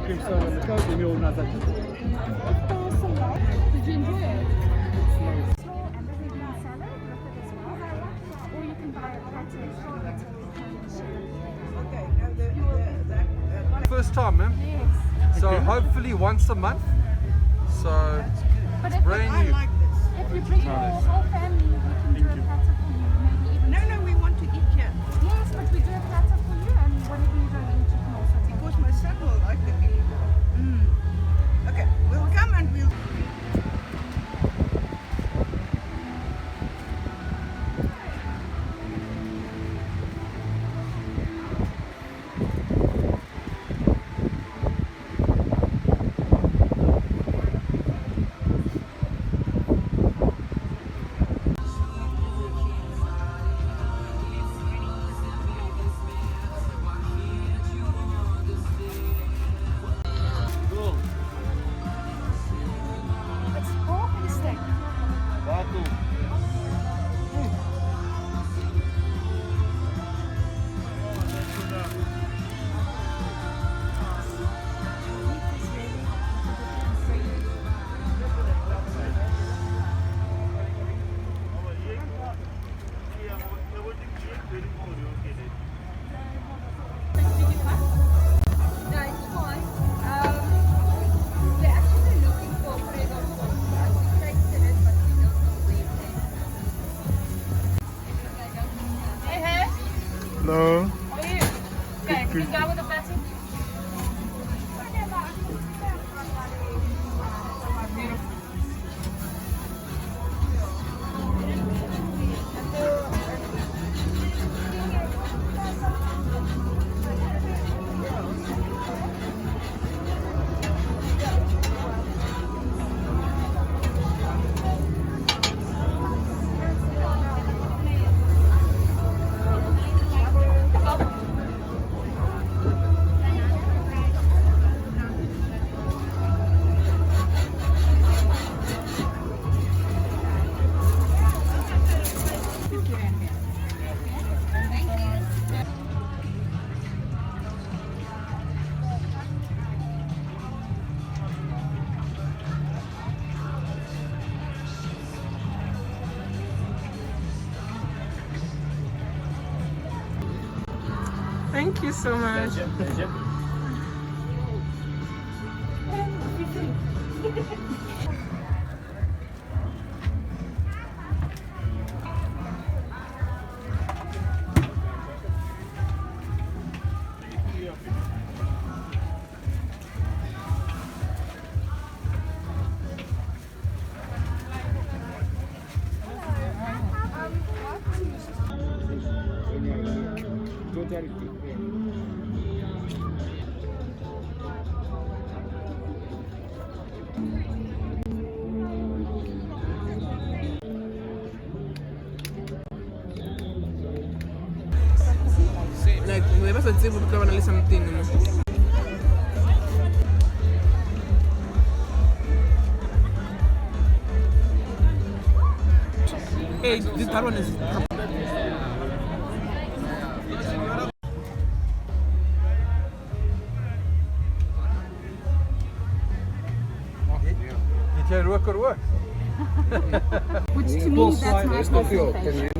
Cream soda on the coat, and we all know that. Did you enjoy it? First time, man. Yes. So hopefully once a month. So But it's brand new. if you bring your whole family, we can do a platter for you. Maybe even. No, we want to eat here. Yes, but we do a platter for you, and whatever you don't eat, you can also take. Because my son will like the beef. Okay, we'll come and we'll... No. Okay, can you go with the platter? Thank you so much. Like, never sensible because I want to listen to something. Hey, this that one is. Did jy rook or work? Which to me, that's my personal favorite.